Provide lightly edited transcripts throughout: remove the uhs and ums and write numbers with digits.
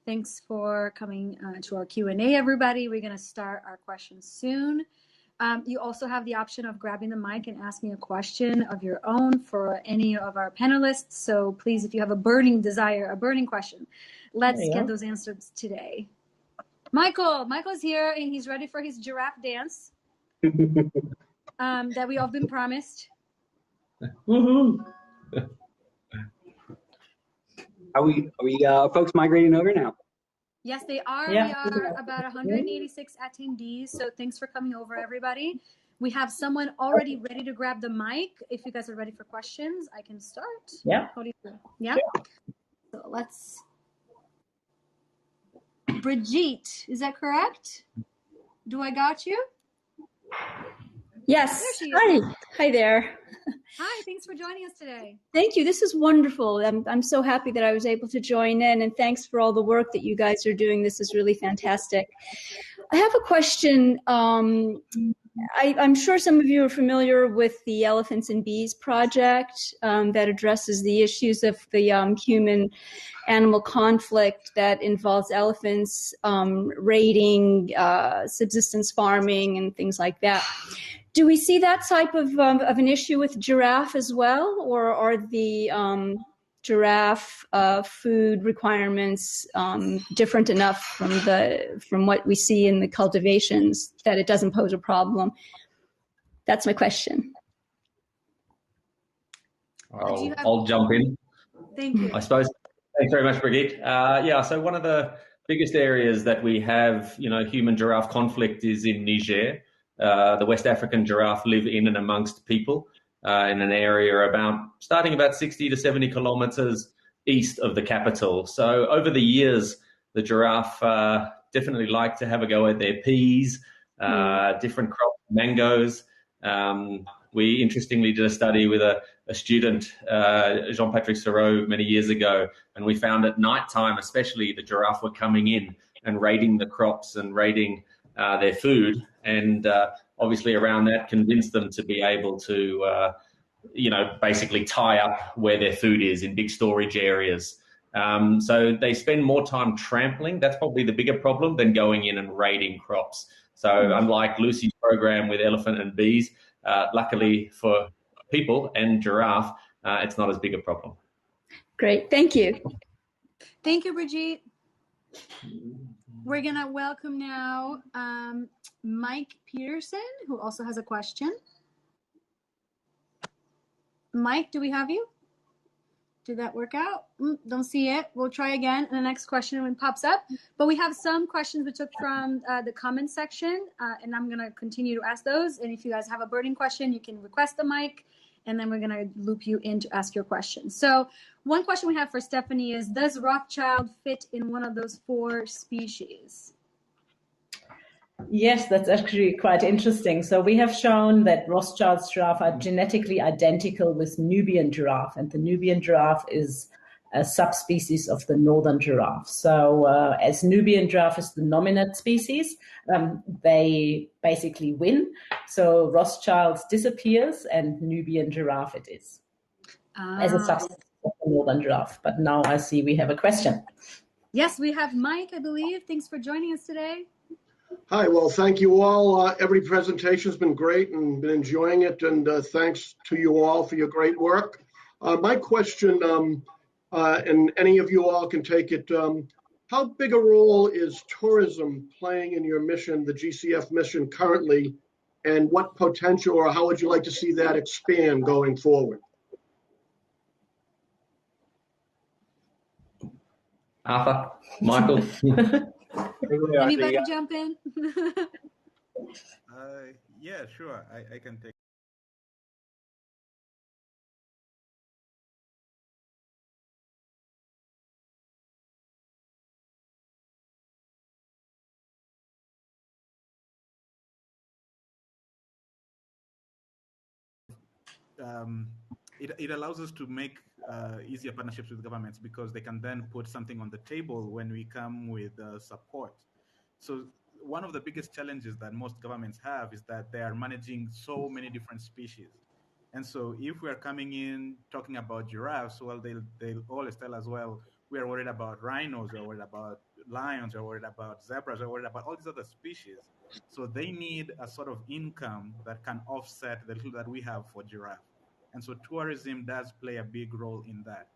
Thanks for coming to our Q&A, everybody. We're going to start our questions soon. You also have the option of grabbing the mic and asking a question of your own for any of our panelists. So please, if you have a burning desire, a burning question, let's get those answers today. Michael's here and he's ready for his giraffe dance that we all been promised. Woohoo! Are we folks migrating over now? Yes, they are. Yeah. We are about 186 attendees. So thanks for coming over, everybody. We have someone already ready to grab the mic. If you guys are ready for questions, I can start. Yeah. How do you feel? Yeah. So let's. Brigitte, is that correct? Do I got you? Yes. There she is. Hi. Hi there. Hi, thanks for joining us today. Thank you. This is wonderful. I'm so happy that I was able to join in, and thanks for all the work that you guys are doing. This is really fantastic. I have a question. I'm sure some of you are familiar with the Elephants and Bees project that addresses the issues of the human-animal conflict that involves elephants raiding, subsistence farming, and things like that. Do we see that type of an issue with giraffe as well, or are the giraffe food requirements different enough from what we see in the cultivations that it doesn't pose a problem? That's my question. I'll jump in. Thank you. I suppose. Thanks very much, Brigitte. Yeah, so one of the biggest areas that we have, human giraffe conflict is in Niger. The West African giraffe live in and amongst people in an area starting about 60 to 70 kilometers east of the capital. So over the years, the giraffe definitely like to have a go at their peas, different crops, mangoes. We interestingly did a study with a student, Jean-Patrick Sereau, many years ago, and we found at nighttime especially the giraffe were coming in and raiding the crops and raiding their food, and obviously around that convinced them to be able to, basically tie up where their food is in big storage areas. So they spend more time trampling. That's probably the bigger problem than going in and raiding crops. So unlike Lucy's program with elephant and bees, luckily for people and giraffe, it's not as big a problem. Great, thank you. Thank you, Brigitte. We're going to welcome now Mike Peterson, who also has a question. Mike, do we have you? Did that work out? Don't see it. We'll try again. And the next question when it pops up. But we have some questions we took from the comment section, and I'm going to continue to ask those. And if you guys have a burning question, you can request the mic, and then we're going to loop you in to ask your question. So one question we have for Stephanie is, does Rothschild fit in one of those 4 species? Yes, that's actually quite interesting. So we have shown that Rothschild's giraffe are genetically identical with Nubian giraffe, and the Nubian giraffe is a subspecies of the northern giraffe. So as Nubian giraffe is the dominant species, they basically win. So Rothschild's disappears and Nubian giraffe it is as a subspecies of the northern giraffe. But now I see we have a question. Yes, we have Mike, I believe. Thanks for joining us today. Hi, well, thank you all. Every presentation has been great and been enjoying it. And thanks to you all for your great work. My question, and any of you all can take it, how big a role is tourism playing in your mission, the GCF mission currently, and what potential or how would you like to see that expand going forward? Arthur, Michael. Anybody jump in? Yeah, sure. I can take. It allows us to make easier partnerships with governments because they can then put something on the table when we come with support. So one of the biggest challenges that most governments have is that they are managing so many different species. And so if we're coming in talking about giraffes, well, they'll always tell us, well, We are worried about rhinos, we're worried about lions, we're worried about zebras, we're worried about all these other species. So they need a sort of income that can offset the little that we have for giraffe. And so tourism does play a big role in that.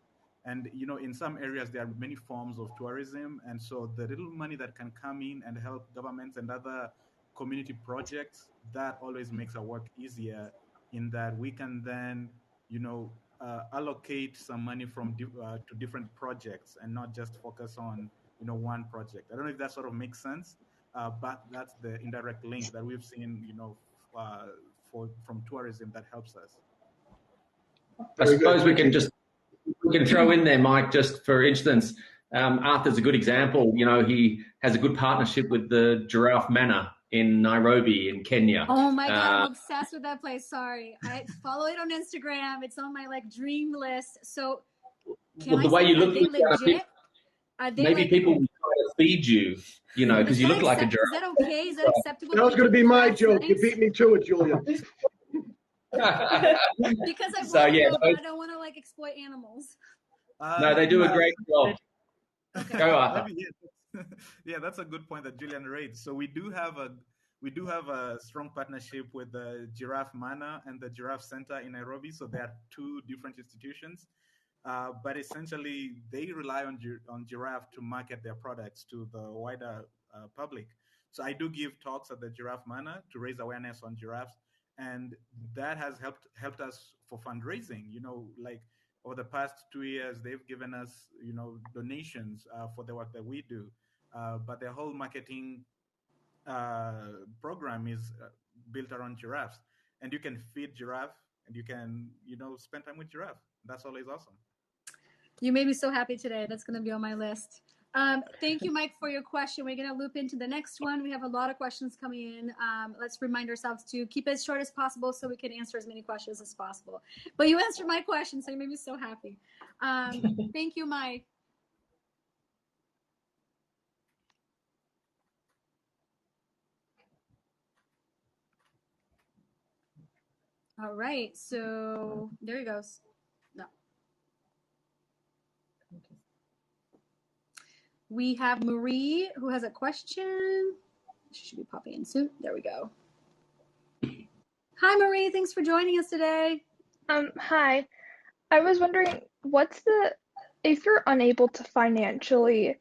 And in some areas there are many forms of tourism, and so the little money that can come in and help governments and other community projects, that always makes our work easier, in that we can then allocate some money to different projects and not just focus on one project. I don't know if that sort of makes sense, but that's the indirect link that we've seen from tourism that helps us. I suppose we can throw in there, Mike, just for instance, Arthur's a good example. He has a good partnership with the Giraffe Manor in Nairobi in Kenya. Oh my God, I'm obsessed with that place. Sorry. I follow it on Instagram. It's on my dream list. So the way you look, legit? Maybe people will try to feed you, because you look like a giraffe. Is that okay? Is that acceptable? That was going to be my joke. You beat me to it, Julian. Because I but I don't want to exploit animals. No, they do a great job. Okay. Go, Arthur. Yeah, that's a good point that Julian raised. So we do have a strong partnership with the Giraffe Manor and the Giraffe Center in Nairobi. So they are two different institutions, but essentially they rely on giraffe to market their products to the wider public. So I do give talks at the Giraffe Manor to raise awareness on giraffes, and that has helped us for fundraising. Over the past 2 years, they've given us, donations for the work that we do. But the whole marketing program is built around giraffes, and you can feed giraffe, and you can, spend time with giraffe. That's always awesome. You made me so happy today. That's going to be on my list. Thank you, Mike, for your question. We're going to loop into the next one. We have a lot of questions coming in. Let's remind ourselves to keep it as short as possible so we can answer as many questions as possible. But you answered my question, so you made me so happy. Thank you, Mike. All right, so there he goes. No. We have Marie who has a question. She should be popping in soon. There we go. Hi, Marie. Thanks for joining us today. Hi. I was wondering, if you're unable to financially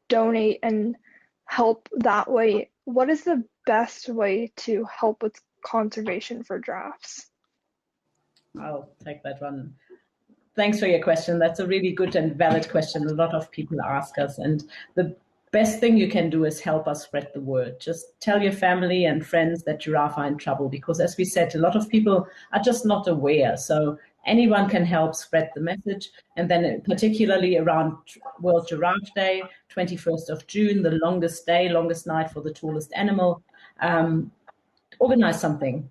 donate and help that way, what is the best way to help with conservation for giraffes? I'll take that one. Thanks for your question. That's a really good and valid question. A lot of people ask us, and the best thing you can do is help us spread the word. Just tell your family and friends that giraffe are in trouble, because as we said, a lot of people are just not aware. So anyone can help spread the message. And then particularly around World Giraffe Day, 21st of June, the longest day, longest night for the tallest animal, organize something.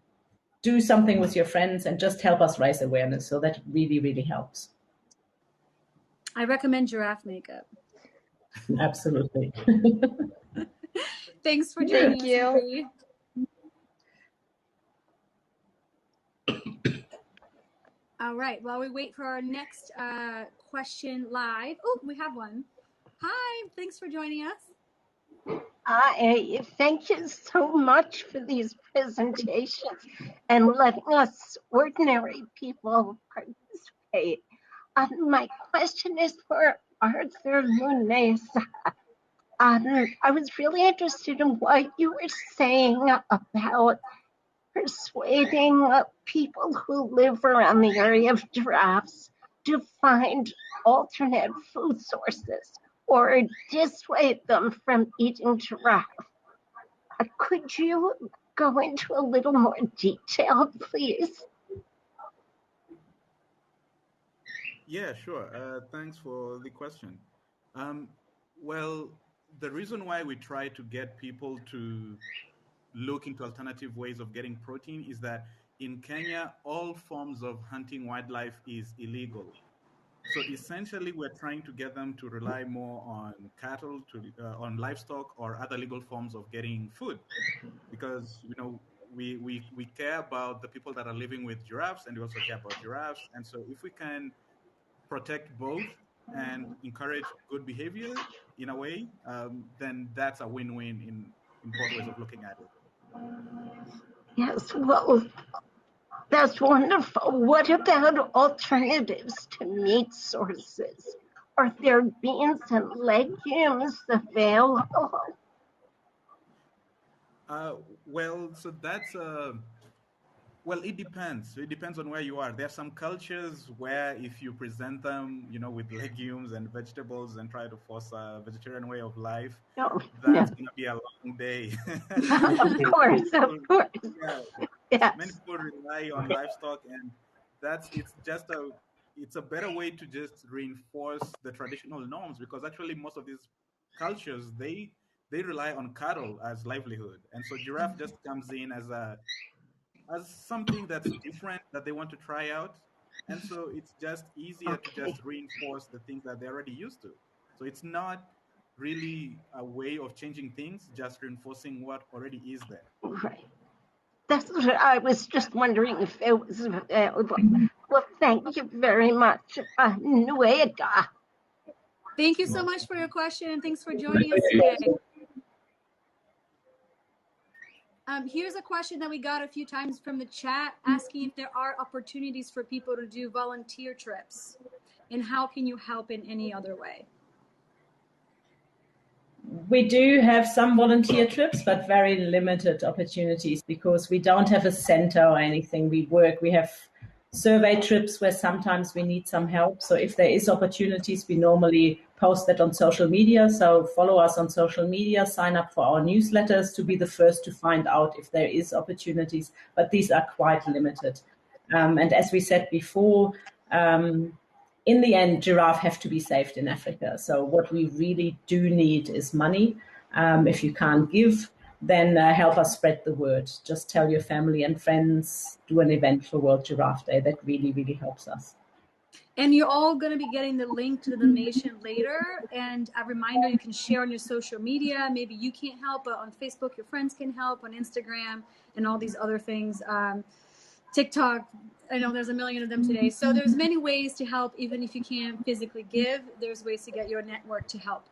Do something with your friends and just help us raise awareness. So that really, really helps. I recommend giraffe makeup. Absolutely. Thanks for joining us. You. All right. While we wait for our next question live. Oh, we have one. Hi. Thanks for joining us. Hi. Thank you so much for these presentations and letting us ordinary people participate. My question is for Arthur Muneza. I was really interested in what you were saying about persuading people who live around the area of giraffes to find alternate food sources or dissuade them from eating giraffe. Could you go into a little more detail, please? Yeah, sure. Thanks for the question. Well, the reason why we try to get people to look into alternative ways of getting protein is that in Kenya, all forms of hunting wildlife is illegal. So essentially, we're trying to get them to rely more on cattle, on livestock, or other legal forms of getting food, because we care about the people that are living with giraffes, and we also care about giraffes. And so, if we can protect both, and encourage good behavior in a way, then that's a win-win in both ways of looking at it. Yes, well, that's wonderful. What about alternatives to meat sources? Are there beans and legumes available? Well, so that's well, it depends. It depends on where you are. There are some cultures where if you present them, with legumes and vegetables and try to force a vegetarian way of life, No, that's going to be a long day. of course, of course. Yeah. Yes. Many people rely on livestock, and it's a better way to just reinforce the traditional norms, because actually most of these cultures, they rely on cattle as livelihood, and so giraffe just comes in as something that's different that they want to try out. And so it's just easier to just reinforce the things that they're already used to. So it's not really a way of changing things, just reinforcing what already is there. Right. That's what I was just wondering if it was available. Well, thank you very much, Nueda. Thank you so much for your question, and thanks for joining us today. Here's a question that we got a few times from the chat, asking if there are opportunities for people to do volunteer trips, and how can you help in any other way? We do have some volunteer trips, but very limited opportunities because we don't have a center or anything. We have survey trips where sometimes we need some help. So if there is opportunities, we normally post that on social media. So follow us on social media, sign up for our newsletters to be the first to find out if there is opportunities, but these are quite limited. And as we said before, in the end, giraffe have to be saved in Africa. So what we really do need is money. If you can't give, then help us spread the word. Just tell your family and friends, do an event for World Giraffe Day. That really, really helps us. And you're all going to be getting the link to the donation later. And a reminder, you can share on your social media. Maybe you can't help, but on Facebook, your friends can help, on Instagram, and all these other things. TikTok, I know there's a million of them today. So there's many ways to help, even if you can't physically give. There's ways to get your network to help.